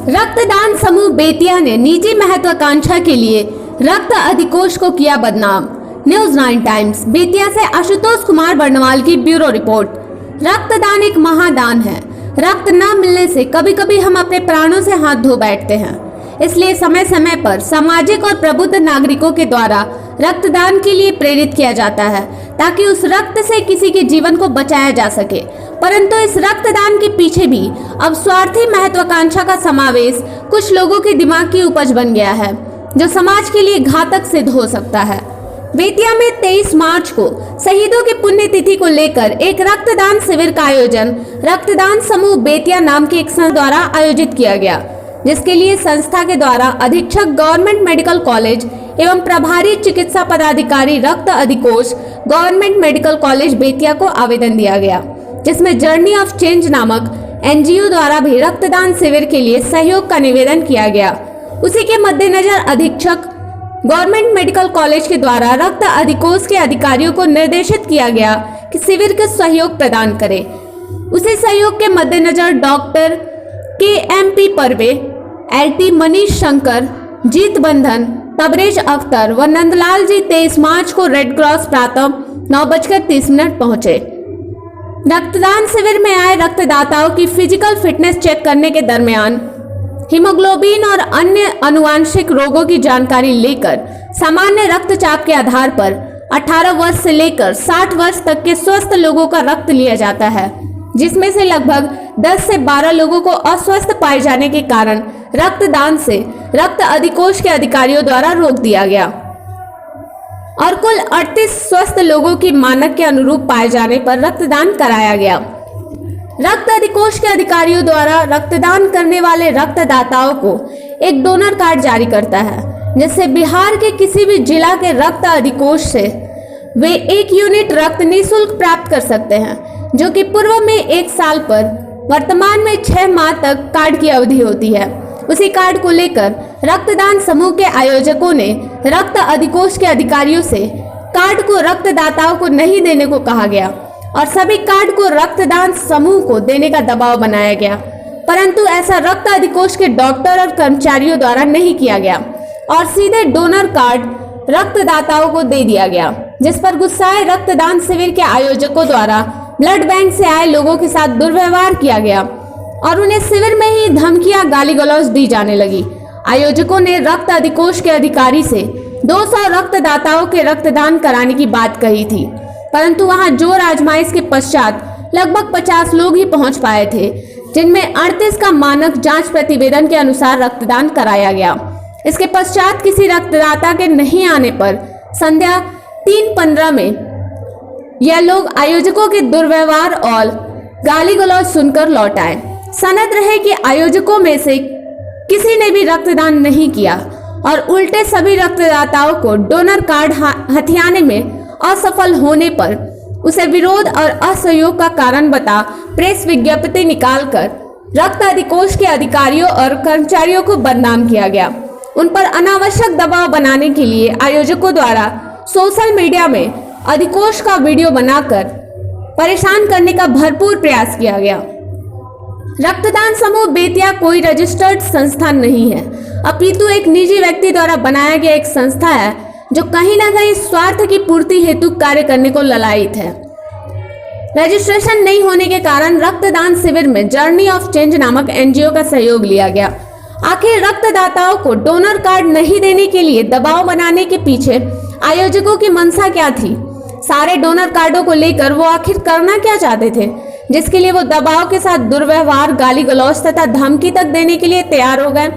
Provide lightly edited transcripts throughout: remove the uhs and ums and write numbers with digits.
रक्तदान समूह बेतिया ने निजी महत्वाकांक्षा के लिए रक्त अधिकोष को किया बदनाम। न्यूज 9 टाइम्स बेतिया से आशुतोष कुमार बर्नवाल की ब्यूरो रिपोर्ट। रक्तदान एक महादान है। रक्त न मिलने से कभी कभी हम अपने प्राणों से हाथ धो बैठते हैं। इसलिए समय समय पर सामाजिक और प्रबुद्ध नागरिकों के द्वारा रक्तदान के लिए प्रेरित किया जाता है ताकि उस रक्त से किसी के जीवन को बचाया जा सके। परंतु इस रक्तदान के पीछे भी अब स्वार्थी महत्वाकांक्षा का समावेश कुछ लोगों के दिमाग की उपज बन गया है, जो समाज के लिए घातक सिद्ध हो सकता है। बेतिया में 23 मार्च को शहीदों की पुण्यतिथि को लेकर एक रक्तदान शिविर का आयोजन रक्तदान समूह बेतिया नाम के एक संस्था द्वारा आयोजित किया गया, जिसके लिए संस्था के द्वारा अधीक्षक गवर्नमेंट मेडिकल कॉलेज एवं प्रभारी चिकित्सा पदाधिकारी रक्त अधिकोष गवर्नमेंट मेडिकल कॉलेज बेतिया को आवेदन दिया गया, जिसमें जर्नी ऑफ चेंज नामक एनजीओ द्वारा भी रक्तदान शिविर के लिए सहयोग का निवेदन किया गया। उसी के मद्देनजर अधीक्षक गवर्नमेंट मेडिकल कॉलेज के द्वारा रक्त अधिकोष के अधिकारियों को निर्देशित किया गया कि शिविर का सहयोग प्रदान करें। उसी सहयोग के मद्देनजर डॉक्टर KMP परवे, LT मनीष शंकर, जीत बंधन, तबरेज अख्तर व नंदलाल जी 23 मार्च को रेड क्रॉस प्रातः 9:30 पहुंचे। रक्तदान शिविर में आए रक्तदाताओं की फिजिकल फिटनेस चेक करने के दरमियान हीमोग्लोबिन और अन्य आनुवांशिक रोगों की जानकारी लेकर सामान्य रक्तचाप के आधार पर 18 वर्ष से लेकर 60 वर्ष तक के स्वस्थ लोगों का रक्त लिया जाता है, जिसमें से लगभग 10 से 12 लोगों को अस्वस्थ पाए जाने के कारण रक्तदान से रक्त अधिकोष के अधिकारियों द्वारा रोक दिया गया और कुल 38 स्वस्थ लोगों की मानक के अनुरूप पाए जाने पर रक्तदान कराया गया। रक्त अधिकोष के अधिकारियों द्वारा रक्तदान करने वाले रक्तदाताओं को एक डोनर कार्ड जारी करता है, जिससे बिहार के किसी भी जिला के रक्त अधिकोष से वे 1 यूनिट रक्त निःशुल्क प्राप्त कर सकते हैं, जो कि पूर्व में 1 साल पर वर्तमान में 6 माह तक कार्ड की अवधि होती है। उसी कार्ड को लेकर रक्तदान समूह के आयोजकों ने रक्त अधिकोष के अधिकारियों से कार्ड को रक्तदाताओं को नहीं देने को कहा गया और सभी कार्ड को रक्तदान समूह को देने का दबाव बनाया गया, परंतु ऐसा रक्त अधिकोष के डॉक्टर और कर्मचारियों द्वारा नहीं किया गया और सीधे डोनर कार्ड रक्तदाताओं को दे दिया गया, जिस पर गुस्साए रक्तदान शिविर के आयोजकों द्वारा ब्लड बैंक से आए लोगों के साथ दुर्व्यवहार किया गया और उन्हें शिविर में ही धमकियां गाली गलौज दी जाने लगी। आयोजकों ने रक्त अधिकोष के अधिकारी से 200 रक्तदाताओं के रक्तदान कराने की बात कही थी, परंतु वहां जोर आजमाइश के पश्चात लगभग 50 लोग ही पहुंच पाए थे, जिनमें 38 का मानक जांच प्रतिवेदन के अनुसार रक्तदान कराया गया। इसके पश्चात किसी रक्तदाता के नहीं आने पर संध्या 3:15 में यह लोग आयोजकों के दुर्व्यवहार और गाली गलौज सुनकर लौट आए। सनद रहे कि आयोजकों में से किसी ने भी रक्तदान नहीं किया और उल्टे सभी रक्तदाताओं को डोनर कार्ड हथियाने में असफल होने पर उसे विरोध और असहयोग का कारण बता प्रेस विज्ञप्ति निकालकर रक्त अधिकोष के अधिकारियों और कर्मचारियों को बदनाम किया गया। उन पर अनावश्यक दबाव बनाने के लिए आयोजकों द्वारा सोशल मीडिया में अधिकोष का वीडियो बनाकर परेशान करने का भरपूर प्रयास किया गया। रक्तदान समूह बेतिया कोई रजिस्टर्ड संस्था नहीं है, अपितु एक निजी व्यक्ति द्वारा बनाया गया एक संस्था है जो कहीं ना कहीं स्वार्थ की पूर्ति हेतु कार्य करने को ललायित है। रजिस्ट्रेशन नहीं होने के कारण रक्तदान शिविर में जर्नी ऑफ चेंज नामक एनजीओ का सहयोग लिया गया। आखिर रक्तदाताओं को डोनर कार्ड नहीं देने के लिए दबाव बनाने के पीछे आयोजकों की मंशा क्या थी? सारे डोनर कार्डों को लेकर वो आखिर करना क्या चाहते थे, जिसके लिए वो दबाव के साथ दुर्व्यवहार, गाली गलौज तथा धमकी तक देने के लिए तैयार हो गए?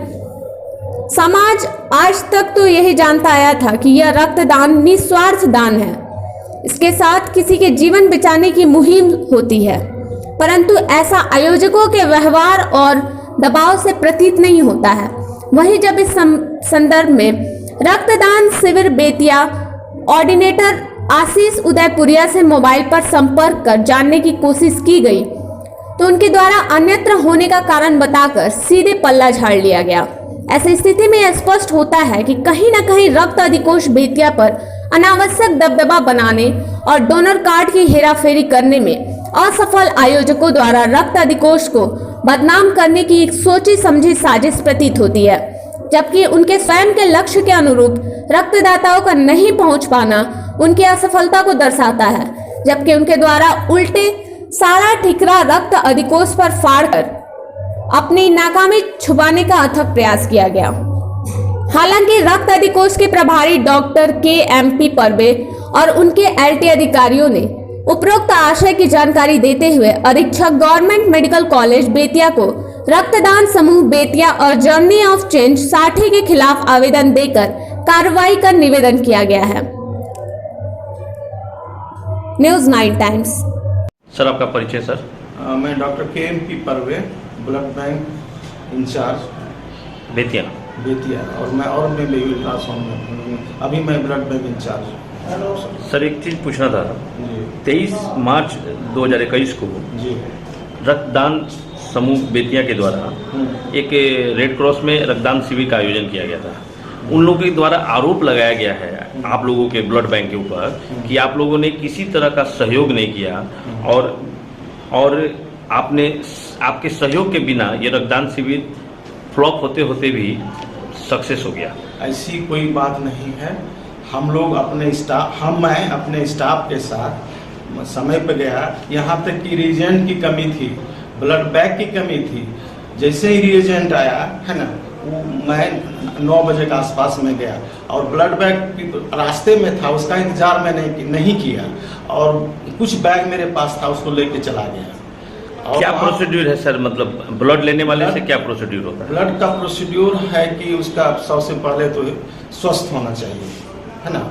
समाज आज तक तो यही जानता आया था कि यह रक्तदान निस्वार्थ दान है, इसके साथ किसी के जीवन बचाने की मुहिम होती है, परंतु ऐसा आयोजकों के व्यवहार और दबाव से प्रतीत नहीं होता है। वहीं जब इस संदर्भ में रक्तदान शिविर बेतिया ऑर्डिनेटर आशीष उदयपुरिया से मोबाइल पर संपर्क कर जानने की कोशिश की गई तो उनके द्वारा अन्यत्र होने का कारण बताकर सीधे पल्ला झाड़ लिया गया। ऐसी स्थिति में यह स्पष्ट होता है कि कहीं न कहीं रक्त अधिकोष बेतिया पर अनावश्यक दबदबा बनाने और डोनर कार्ड की हेराफेरी करने में असफल आयोजकों द्वारा रक्त अधिकोष को बदनाम करने की एक सोची समझी साजिश प्रतीत होती है, जबकि उनके स्वयं के लक्ष्य के अनुरूप रक्तदाताओं का नहीं पहुंच पाना उनकी असफलता को दर्शाता है, जबकि उनके द्वारा उल्टे सारा ठिकरा रक्त अधिकोष पर फाड़कर अपनी नाकामी छुपाने का अथक प्रयास किया गया। हालांकि रक्त अधिकोष के प्रभारी डॉक्टर KMP परवे और उनके LT अधिकारियों ने उपरोक्त आशय की जानकारी देते हुए अधीक्षक गवर्नमेंट मेडिकल कॉलेज बेतिया को रक्तदान समूह बेतिया और जर्नी ऑफ चेंज साठी के खिलाफ आवेदन देकर कार्रवाई का निवेदन किया गया है। News 9 times. सर आपका परिचय सर। मैं डॉक्टर KMP परवे, ब्लड बैंक इंचार्ज बेतिया। और मैं बेबी अल्ट्रासाउंड में अभी मैं ब्लड बैंक इंचार्ज। सर एक चीज़ पूछना था, जी 23 मार्च 2021 को जी रक्तदान समूह बेतिया के द्वारा एक रेड क्रॉस में रक्तदान शिविर का आयोजन किया गया था। उन लोगों के द्वारा आरोप लगाया गया है आप लोगों के ब्लड बैंक के ऊपर कि आप लोगों ने किसी तरह का सहयोग नहीं किया और आपके सहयोग के बिना ये रक्तदान शिविर फ्लॉप होते होते भी सक्सेस हो गया। ऐसी कोई बात नहीं है। हम लोग मैं अपने स्टाफ के साथ समय पर गया। यहाँ तक कि रिएजेंट की कमी थी, ब्लड बैंक की कमी थी। जैसे ही रिएजेंट आया है ना, मैं 9 बजे के आसपास में गया और ब्लड बैंक रास्ते में था, उसका इंतजार मैंने नहीं किया और कुछ बैग मेरे पास था, उसको लेके चला गया। और क्या प्रोसीड्यूर है सर, मतलब ब्लड लेने वाले से क्या प्रोसीड्यूर होता है? ब्लड का प्रोसीड्यूर है कि उसका सबसे पहले तो स्वस्थ होना चाहिए, है ना।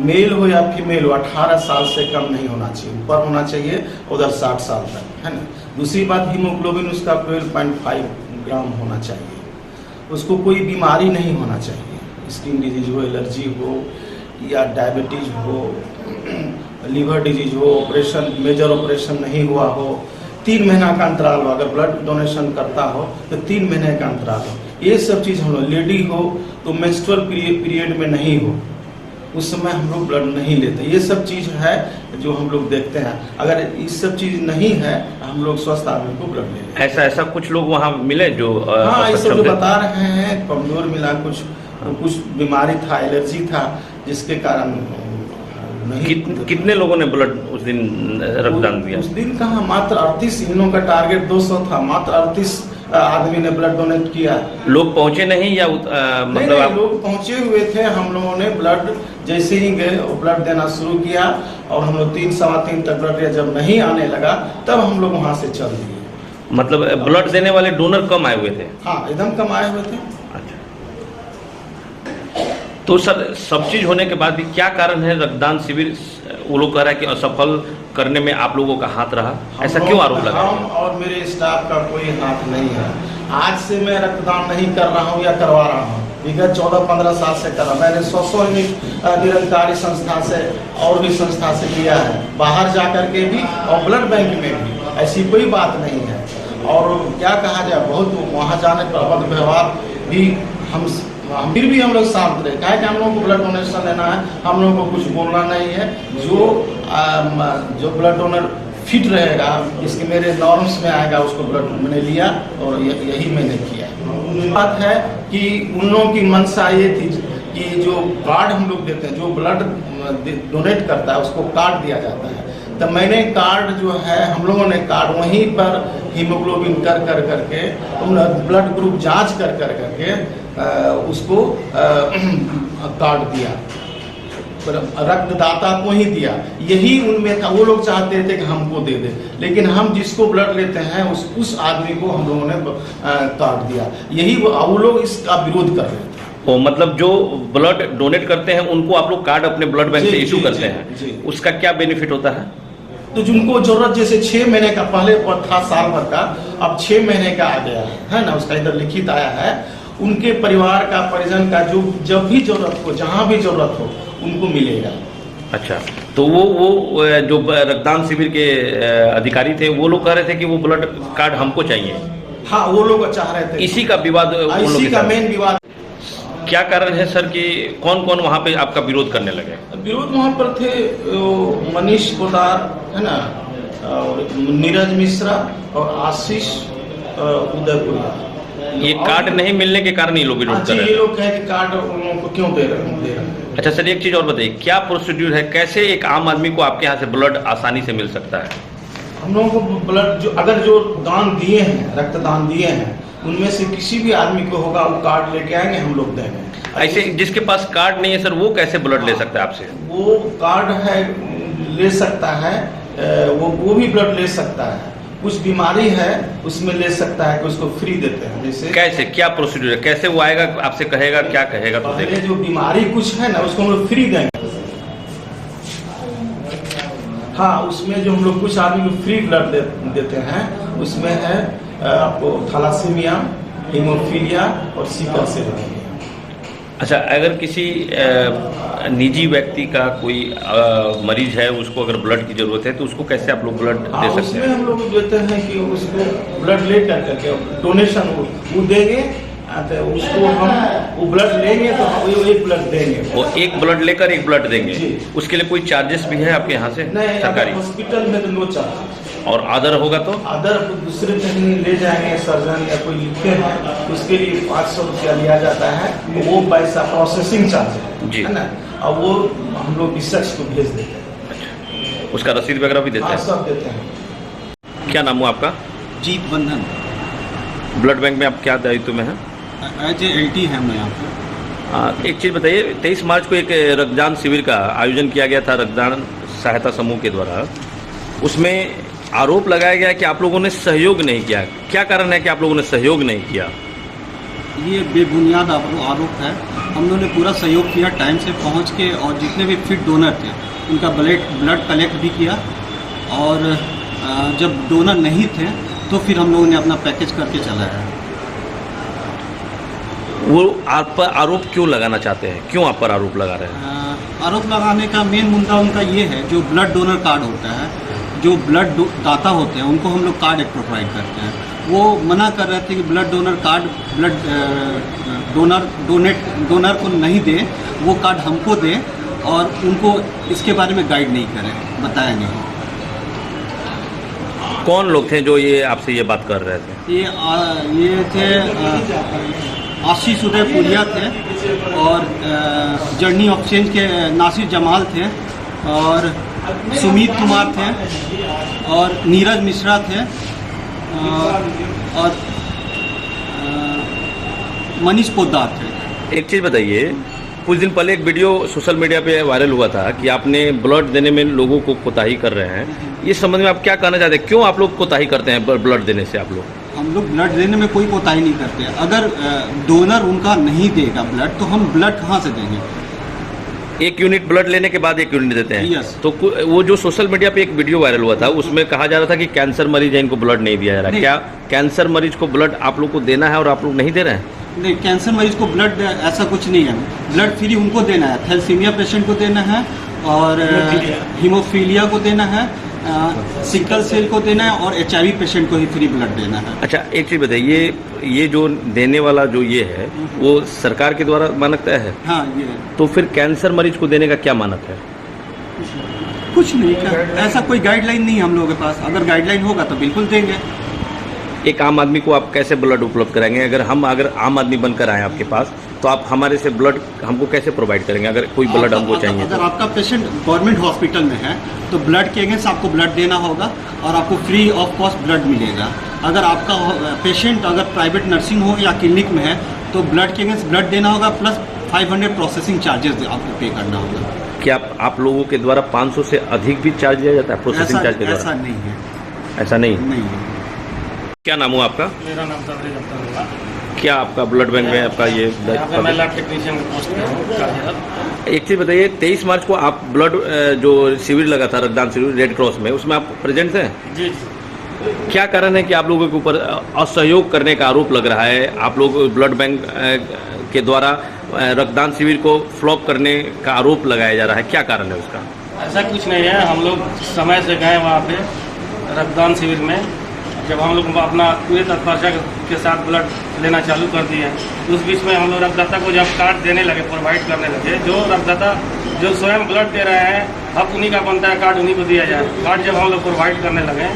मेल हो या फीमेल हो, 18 साल से कम नहीं होना चाहिए, ऊपर होना चाहिए, उधर 60 साल तक, है ना। दूसरी बात, हीमोग्लोबिन उसका 12.5 ग्राम होना चाहिए। उसको कोई बीमारी नहीं होना चाहिए, स्किन डिजीज हो, एलर्जी हो या डायबिटीज हो, लीवर डिजीज हो, ऑपरेशन मेजर ऑपरेशन नहीं हुआ हो, 3 महीना का अंतराल हो, अगर ब्लड डोनेशन करता हो तो 3 महीने का अंतराल हो। ये सब चीज़ हम लोग, लेडी हो तो मेंस्ट्रुअल पीरियड में नहीं हो, उस समय हम लोग ब्लड नहीं लेते। ये सब चीज़ है जो हम लोग देखते हैं। अगर इस सब चीज़ नहीं है, हम लोग स्वस्थ आदमी को ब्लड ले लेते। ऐसा कुछ लोग वहाँ मिले जो हाँ, ये सब जो बता रहे हैं, कमजोर मिला, कुछ बीमारी था, एलर्जी था, जिसके कारण कितने लोगों ने ब्लड उस दिन रक्तदान दिया? उस दिन कहाँ, मात्र 38। इन लोगों का टारगेट 200 था, मात्र 38 आदमी ने ब्लड डोनेट किया। लोग पहुंचे नहीं या मतलब नहीं, लोग पहुंचे हुए थे। हम लोगों ने ब्लड जैसे ही गए ब्लड देना शुरू किया और हम लोग 3 सवा 3 तक ब्लड दिया। जब नहीं आने लगा तब हम लोग वहाँ से चल दिए। मतलब ब्लड देने वाले डोनर कम आए हुए थे? हाँ, एकदम कम आए हुए थे। अच्छा, तो सर सब चीज होने के बाद भी क्या कारण है रक्तदान शिविर वो लोग कह रहा है कि असफल करने में आप लोगों का हाथ रहा, ऐसा क्यों आरोप लगा? हम और मेरे स्टाफ का कोई हाथ नहीं है। आज से मैं रक्तदान नहीं कर रहा हूँ या करवा रहा हूँ, विगत 14-15 साल से कर रहा हूँ। मैंने 100 निरंकारी संस्था से और भी संस्था से किया है, बाहर जा करके भी और ब्लड बैंक में भी। ऐसी कोई बात नहीं है। और क्या कहा जाए, बहुत वहाँ जाने पर अभद्र व्यवहार भी फिर भी हम लोग शांत रहे। क्या है कि हम लोगों को ब्लड डोनेशन लेना है, हम लोगों को कुछ बोलना नहीं है। जो ब्लड डोनर फिट रहेगा, इसके मेरे नॉर्म्स में आएगा, उसको ब्लड मैंने लिया और यही मैंने किया। बात है कि उन लोगों की मंशा ये थी कि जो कार्ड हम लोग देते हैं, जो ब्लड डोनेट करता है उसको कार्ड दिया जाता है। तो मैंने कार्ड जो है, हम लोगों ने कार्ड वहीं पर हीमोग्लोबिन कर करके, ब्लड ग्रुप जांच कर करके उसको कार्ड दिया, रक्तदाता को ही दिया। यही उनमें था, वो लोग चाहते थे कि हमको दे दे, लेकिन हम जिसको ब्लड लेते हैं उस आदमी को हम लोगों ने कार्ड दिया। यही वो लोग इसका विरोध कर रहे थे। तो मतलब जो ब्लड डोनेट करते हैं उनको आप लोग कार्ड अपने ब्लड बैंक से इशू करते हैं, उसका क्या बेनिफिट होता है? तो जिनको जरूरत, जैसे 6 महीने का पहले था साल भर का, अब 6 महीने का आ गया है ना, उसका इधर लिखित आया है। उनके परिवार का, परिजन का जो जब भी जरूरत हो, जहाँ भी जरूरत हो, उनको मिलेगा। अच्छा, तो वो जो रक्तदान शिविर के अधिकारी थे वो लोग कह रहे थे कि वो ब्लड कार्ड हमको चाहिए। हाँ, वो लोग चाह रहे थे। इसी का विवाद, इसी का मेन विवाद। क्या कारण है सर कि कौन कौन वहाँ पे आपका विरोध करने लगे? विरोध वहाँ पर थे मनीष पोदार, है ना, और नीरज मिश्रा और आशीष उदयपुर। ये कार्ड नहीं मिलने के कारण ये लोग विरोध कर ये रहे हैं। लोग कहे कि कार्ड उन लोगों को क्यों दे रहे हैं। अच्छा सर, एक चीज़ और बताइए, क्या प्रोसीड्यूर है, कैसे एक आम आदमी को आपके यहाँ से ब्लड आसानी से मिल सकता है? हम लोगों को ब्लड जो दान दिए हैं, रक्तदान दिए हैं, उनमें से किसी भी आदमी को होगा वो कार्ड लेके आएंगे, हम लोग देंगे। ऐसे जिसके पास कार्ड नहीं है सर, वो कैसे ब्लड ले सकता है आपसे? वो कार्ड है ले सकता है, वो भी ब्लड ले सकता है। कुछ बीमारी है उसमें ले सकता है कि उसको फ्री देते हैं। जैसे कैसे, क्या प्रोसीड्यूर है, कैसे वो आएगा आपसे कहेगा, क्या कहेगा? तो पहले जो बीमारी कुछ है ना उसको हम लोग फ्री देंगे। हाँ, उसमें जो हम लोग कुछ आदमी को फ्री ब्लड देते हैं, उसमें है आपको थैलासीमिया, हीमोफीलिया और सिकल सेल। अच्छा, अगर किसी निजी व्यक्ति का कोई मरीज है, उसको अगर ब्लड की जरूरत है तो उसको कैसे आप लोग ब्लड दे सकते उसमें हैं? हम लोग देते हैं कि उसको ब्लड ले करके डोनेशन वो देंगे, तो उसको हम वो ब्लड लेंगे तो हम वो एक ब्लड देंगे। वो एक ब्लड लेकर एक ब्लड देंगे, जी। उसके लिए कोई चार्जेस भी है आपके यहाँ से? नहीं, सरकारी? हॉस्पिटल में तो नो चार्ज। और अदर होगा तो? अदर दूसरे कहीं ले जाएंगे सर्जन या कोई लिखते हैं, उसके लिए 500 रुपया लिया जाता है, वो पैसा प्रोसेसिंग चार्ज जी। है ना, और वो हम लोग इस शख्स को भेज देते हैं। उसका रसीद वगैरह भी देते हाँ, हैं? सब देते हैं। क्या नाम हुआ आपका? जीत बंधन। ब्लड बैंक में आप क्या दायित्व में हैं? एज ए LT है मैं यहाँ पे। एक चीज़ बताइए, 23 मार्च को एक रक्तदान शिविर का आयोजन किया गया था रक्तदान सहायता समूह के द्वारा। उसमें आरोप लगाया गया कि आप लोगों ने सहयोग नहीं किया। क्या कारण है कि आप लोगों ने सहयोग नहीं किया? ये बेबुनियाद आरोप है। हम लोगों ने पूरा सहयोग किया, टाइम से पहुँच के, और जितने भी फिट डोनर थे उनका ब्लड कलेक्ट भी किया। और जब डोनर नहीं थे तो फिर हम लोगों ने अपना पैकेज करके चलाया। वो आप पर आरोप क्यों लगाना चाहते हैं, क्यों आप पर आरोप लगा रहे हैं? आरोप लगाने का मेन मुद्दा उनका ये है, जो ब्लड डोनर कार्ड होता है, जो ब्लड दाता होते हैं उनको हम लोग कार्ड एक प्रोवाइड करते हैं। वो मना कर रहे थे कि ब्लड डोनर कार्ड डोनर को नहीं दे, वो कार्ड हमको दे, और उनको इसके बारे में गाइड नहीं करें, बताया नहीं। कौन लोग थे जो ये आपसे ये बात कर रहे थे? ये थे आशीष उदयपुरिया थे, और जर्नी ऑफ चेंज के नासिर जमाल थे, और सुमित कुमार थे, और नीरज मिश्रा थे, और मनीष पोद्दार थे। एक चीज़ बताइए, कुछ दिन पहले एक वीडियो सोशल मीडिया पे वायरल हुआ था कि आपने ब्लड देने में लोगों को कोताही कर रहे हैं। ये संबंध में आप क्या कहना चाहते हैं, क्यों आप लोग कोताही करते हैं ब्लड देने से? आप लोग, हम लोग ब्लड देने में कोई कोताही नहीं करते। अगर डोनर उनका नहीं देगा ब्लड, तो हम ब्लड कहाँ से देंगे? एक यूनिट ब्लड लेने के बाद एक यूनिट देते हैं। Yes. तो वो जो सोशल मीडिया पे एक वीडियो वायरल हुआ था, उसमें कहा जा रहा था कि कैंसर मरीज है, इनको ब्लड नहीं दिया जा रहा। नहीं। क्या कैंसर मरीज को ब्लड आप लोग को देना है और आप लोग नहीं दे रहे हैं? नहीं, कैंसर मरीज को ब्लड ऐसा कुछ नहीं है। ब्लड फ्री उनको देना है, थैलेसीमिया पेशेंट को देना है, और हीमोफीलिया को देना है, सिकल सेल को देना है, और HIV पेशेंट को ही फ्री ब्लड देना है। अच्छा, एक चीज़ बताइए, ये जो देने वाला जो ये है, वो सरकार के द्वारा मानक तय है? हाँ, ये तो फिर कैंसर मरीज को देने का क्या मानक है? कुछ नहीं, ऐसा कोई गाइडलाइन नहीं है हम लोगों के पास। अगर गाइडलाइन होगा तो बिल्कुल देंगे। एक आम आदमी को आप कैसे ब्लड उपलब्ध कराएंगे? अगर आम आदमी बनकर आए आपके पास, तो आप हमारे से ब्लड हमको कैसे प्रोवाइड करेंगे अगर कोई ब्लड हमको चाहिए? अगर आपका पेशेंट गवर्नमेंट हॉस्पिटल में है तो ब्लड के अगेंस्ट आपको ब्लड देना होगा, और आपको फ्री ऑफ कॉस्ट ब्लड मिलेगा। अगर आपका पेशेंट अगर प्राइवेट नर्सिंग हो या क्लिनिक में है तो ब्लड के अगेंस्ट ब्लड देना होगा, प्लस 500 प्रोसेसिंग चार्जेस आपको पे करना होगा। क्या आप लोगों के द्वारा 500 से अधिक भी चार्ज दिया जाता है प्रोसेसिंग चार्ज के द्वारा? ऐसा नहीं है। ऐसा नहीं है। क्या नाम हुआ आपका? मेरा नाम तबरेज अख्तर होगा। क्या आपका ब्लड बैंक में आपका ये यहाँ पे मैं लैब टेक्नीशियन पोस्ट पे हूँ कार्यरत। एक चीज़ बताइए, 23 मार्च को आप ब्लड जो शिविर लगा था रक्तदान शिविर रेड क्रॉस में, उसमें आप प्रेजेंट थे? जी। क्या कारण है कि आप लोगों के ऊपर असहयोग करने का आरोप लग रहा है? आप लोग ब्लड बैंक के द्वारा रक्तदान शिविर को फ्लॉप करने का आरोप लगाया जा रहा है, क्या कारण है उसका? ऐसा कुछ नहीं है, हम लोग समय से गए वहाँ पे रक्तदान शिविर में। जब हम लोग अपना पूरे तत्परता के साथ ब्लड लेना चालू कर दिए, उस बीच में हम लोग रक्तदाता को जब कार्ड देने लगे, प्रोवाइड करने लगे, जो रक्तदाता जो स्वयं ब्लड दे रहे हैं, अब उन्हीं का बनता है कार्ड, उन्हीं को दिया जाए। कार्ड जब हम लोग प्रोवाइड करने लगे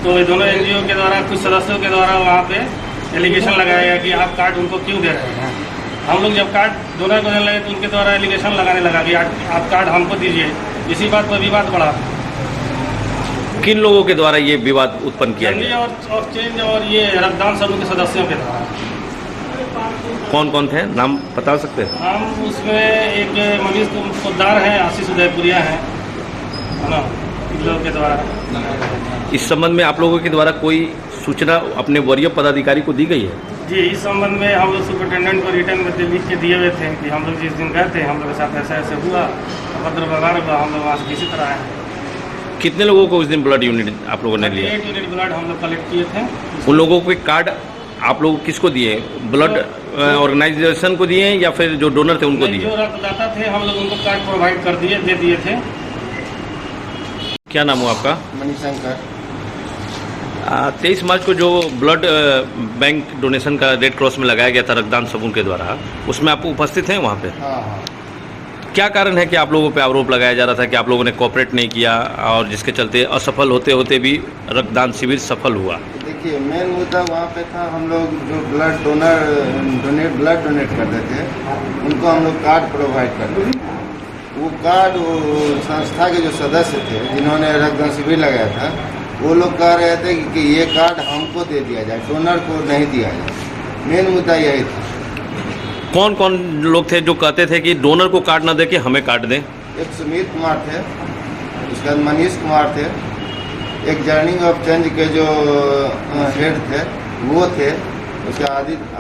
तो ये दोनों एनजीओ के द्वारा कुछ सदस्यों के द्वारा वहाँ पे एलिगेशन लगाया गया कि आप कार्ड उनको क्यों दे रहे हैं। हम लोग जब कार्ड डोनर को देने लगे तो उनके द्वारा एलिगेशन लगाने लगा कि आप कार्ड हमको दीजिए। इसी बात पर विवाद बढ़ा। किन लोगों के द्वारा ये विवाद उत्पन्न किया जंगली गया? और चेंज और ये रक्तदान समूह के सदस्यों के द्वारा। कौन कौन थे, नाम बता सकते हैं? हम उसमें एक मनीष पोद्दार हैं, आशीष उदयपुरिया हैं, है ना, इन लोगों के द्वारा। इस संबंध में आप लोगों के द्वारा कोई सूचना अपने वरीय पदाधिकारी को दी गई है? जी, इस संबंध में हम लोग सुपरिटेंडेंट को रिटर्न में लिख के दिए हुए थे कि हम लोग जिस दिन गए थे हम लोग के साथ ऐसा ऐसे हुआ, अभद्र व्यवहार हुआ, हम लोग वहाँ से किसी तरह आए। कितने लोगों को उस दिन ब्लड यूनिट आप लोगों ने लिया? 8 यूनिट ब्लड हम लोग कलेक्ट किए थे। उन लोगों को कार्ड आप लोग किसको दिए? ब्लड ऑर्गेनाइजेशन को दिए या फिर जो डोनर थे उनको दिए? जो रक्तदाता थे हम लोग उनको कार्ड प्रोवाइड कर दिए, दे दिए थे। क्या नाम हुआ आपका? मणिशंकर। 23 मार्च को जो ब्लड बैंक डोनेशन का रेड क्रॉस में लगाया गया था रक्तदान समूह के द्वारा, उसमें आप उपस्थित हैं वहाँ पे? हाँ हाँ। क्या कारण है कि आप लोगों पे आरोप लगाया जा रहा था कि आप लोगों ने कोऑपरेट नहीं किया और जिसके चलते असफल होते होते भी रक्तदान शिविर सफल हुआ? देखिए, मेन मुद्दा वहाँ पे था, हम लोग जो ब्लड ब्लड डोनेट करते थे उनको हम लोग कार्ड प्रोवाइड करते थे। वो कार्ड वो संस्था के जो सदस्य थे जिन्होंने रक्तदान शिविर लगाया था वो लोग कह रहे थे कि ये कार्ड हमको दे दिया जाए, डोनर को नहीं दिया जाए। मेन मुद्दा यही था। कौन कौन लोग थे जो कहते थे कि डोनर को कार्ड ना दे के हमें कार्ड दें? एक सुमित कुमार थे, उसके बाद मनीष कुमार थे, एक जर्निंग ऑफ चेंज के जो हेड थे वो थे, उसके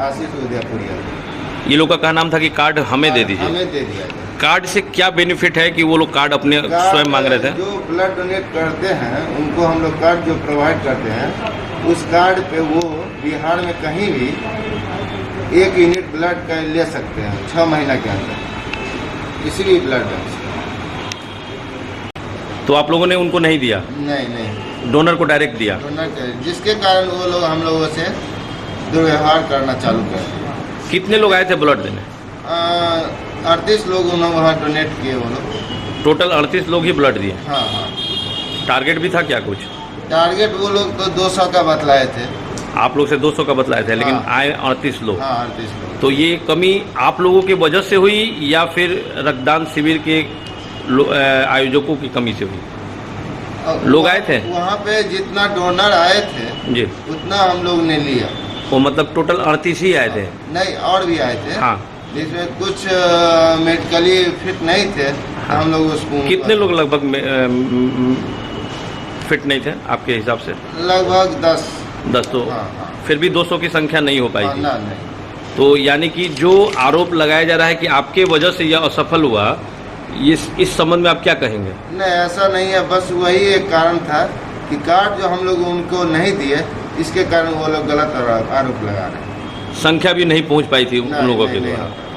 आशीष उदयपुरिया थे। ये लोग का कहा नाम था कि कार्ड हमें दे दीजिए। हमें दे दिया जाए। कार्ड से क्या बेनिफिट है कि वो लोग कार्ड अपने स्वयं मांग रहे थे? जो ब्लड डोनेट करते हैं उनको हम लोग कार्ड जो प्रोवाइड करते हैं उस कार्ड पे वो बिहार में कहीं भी 1 यूनिट ब्लड का ले सकते हैं 6 महीना के अंदर, किसी भी ब्लड बैंक से। तो आप लोगों ने उनको नहीं दिया? नहीं, डोनर को डायरेक्ट दिया? डोनर, जिसके कारण वो लोग हम लोगों से दुर्व्यवहार करना चालू कर दिया। कितने लोग आए थे ब्लड देने? 38 लोग उन्होंने वहाँ डोनेट किए वो लोग। टोटल 38 लोग ही ब्लड दिए? हाँ हाँ। टारगेट भी था क्या कुछ? टारगेट वो लोग तो 200 का बतलाए थे। आप लोग से 200 का बतलाए थे, लेकिन हाँ। आए 38 लोग। हाँ, 38 लोग। तो ये कमी आप लोगों की वजह से हुई या फिर रक्तदान शिविर के आयोजकों की कमी से हुई? लोग आए थे वहाँ पे, जितना डोनर आए थे जी उतना हम लोग ने लिया। वो मतलब टोटल 38 ही आए थे? नहीं, और भी आए थे। हाँ। जिसमें कुछ मेडिकली फिट नहीं थे। हाँ। हम लोग उसको कितने लोग लगभग फिट नहीं थे आपके हिसाब से? लगभग 10। तो हाँ, हाँ। फिर भी 200 की संख्या नहीं हो पाई थी? ना, नहीं। तो यानी कि जो आरोप लगाया जा रहा है कि आपके वजह से यह असफल हुआ, इस संबंध में आप क्या कहेंगे? नहीं, ऐसा नहीं है, बस वही एक कारण था कि कार्ड जो हम लोग उनको नहीं दिए इसके कारण वो लोग गलत आरोप लगा रहे हैं। संख्या भी नहीं पहुंच पाई थी उन लोगों के नहीं, द्वारा? नहीं।